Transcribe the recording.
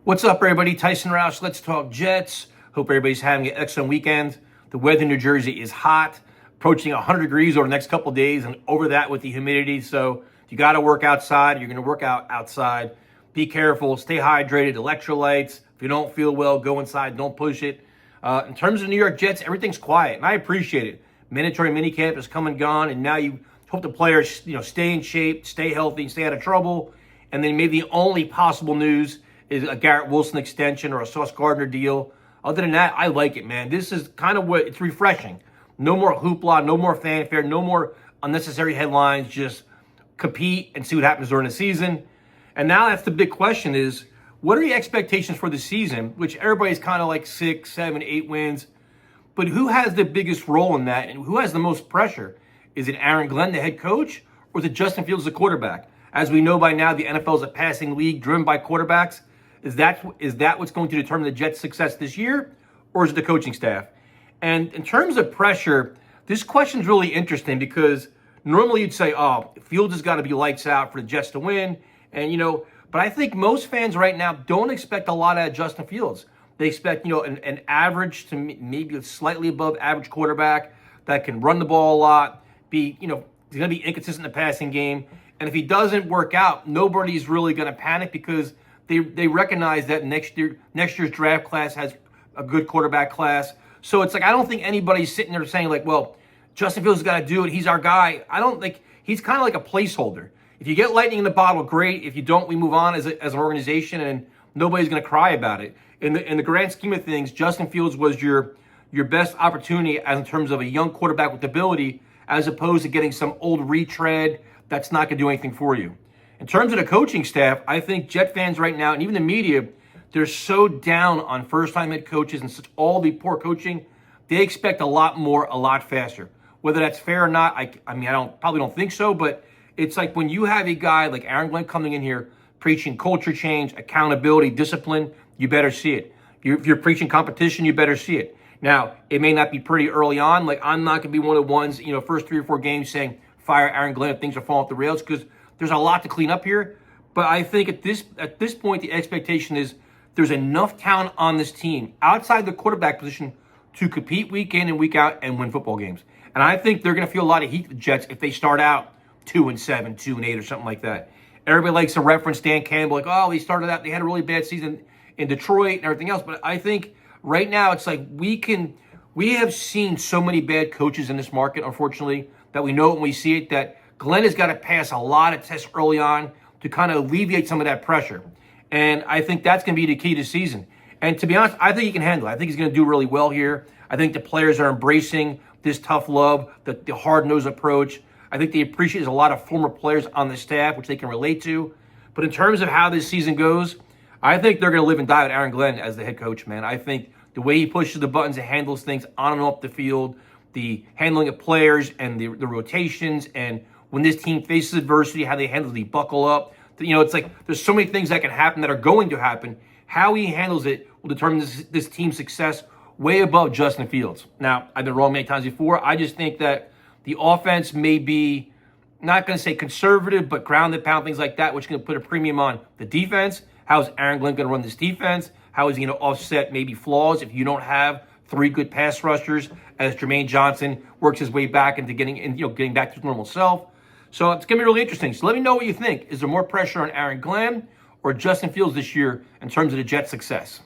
What's up, everybody? Tyson Roush. Let's talk Jets. Hope everybody's having an excellent weekend. The weather in New Jersey is hot, approaching 100 degrees over the next couple of days, and over that with the humidity. So if you got to work outside, you're going to work out outside. Be careful. Stay hydrated. Electrolytes. If you don't feel well, go inside. Don't push it. In terms of New York Jets, everything's quiet, and I appreciate it. Mandatory minicamp has come and gone, and now you hope the players, stay in shape, stay healthy, stay out of trouble. And then maybe the only possible news is a Garrett Wilson extension or a Sauce Gardner deal. Other than that, I like it, man. This is kind of it's refreshing. No more hoopla, no more fanfare, no more unnecessary headlines. Just compete and see what happens during the season. And now that's the big question is, what are the expectations for the season? Which everybody's kind of like 6, 7, 8 wins. But who has the biggest role in that and who has the most pressure? Is it Aaron Glenn, the head coach, or is it Justin Fields, the quarterback? As we know by now, the NFL is a passing league driven by quarterbacks. Is that what's going to determine the Jets' success this year, or is it the coaching staff? And in terms of pressure, this question is really interesting because normally you'd say, oh, Fields has got to be lights out for the Jets to win. And, but I think most fans right now don't expect a lot out of Justin Fields. They expect, an average to maybe a slightly above average quarterback that can run the ball a lot, he's going to be inconsistent in the passing game. And if he doesn't work out, nobody's really going to panic because they recognize that next year's draft class has a good quarterback class. So it's like, I don't think anybody's sitting there saying like, well, Justin Fields has got to do it. He's our guy. I don't think he's kind of like a placeholder. If you get lightning in the bottle, great. If you don't, we move on as an organization and nobody's going to cry about it. In the grand scheme of things, Justin Fields was your best opportunity as in terms of a young quarterback with ability, as opposed to getting some old retread that's not going to do anything for you. In terms of the coaching staff, I think Jet fans right now, and even the media, they're so down on first-time head coaches and such all the poor coaching. They expect a lot more, a lot faster. Whether that's fair or not, I probably don't think so, but it's like when you have a guy like Aaron Glenn coming in here preaching culture change, accountability, discipline, you better see it. If you're preaching competition, you better see it. Now, it may not be pretty early on. Like, I'm not going to be one of the ones, first 3 or 4 games saying, fire Aaron Glenn if things are falling off the rails, because there's a lot to clean up here. But I think at this point, the expectation is there's enough talent on this team outside the quarterback position to compete week in and week out and win football games. And I think they're going to feel a lot of heat, the Jets, if they start out 2-7, 2-8, or something like that. Everybody likes to reference Dan Campbell, like, oh, they started out, they had a really bad season in Detroit and everything else. But I think right now it's like we have seen so many bad coaches in this market, unfortunately, that we know it when we see it, that Glenn has got to pass a lot of tests early on to kind of alleviate some of that pressure. And I think that's going to be the key to the season. And to be honest, I think he can handle it. I think he's going to do really well here. I think the players are embracing this tough love, the hard-nosed approach. I think they appreciate there's a lot of former players on the staff, which they can relate to. But in terms of how this season goes, I think they're going to live and die with Aaron Glenn as the head coach, man. I think the way he pushes the buttons and handles things on and off the field, the handling of players and the rotations, and when this team faces adversity, how they handle the buckle up. It's like there's so many things that can happen that are going to happen. How he handles it will determine this team's success way above Justin Fields. Now, I've been wrong many times before. I just think that the offense may be, not going to say conservative, but ground and pound, things like that, which is going to put a premium on the defense. How is Aaron Glenn going to run this defense? How is he going to offset maybe flaws if you don't have 3 good pass rushers as Jermaine Johnson works his way back into getting back to his normal self? So it's going to be really interesting. So let me know what you think. Is there more pressure on Aaron Glenn or Justin Fields this year in terms of the Jets' success?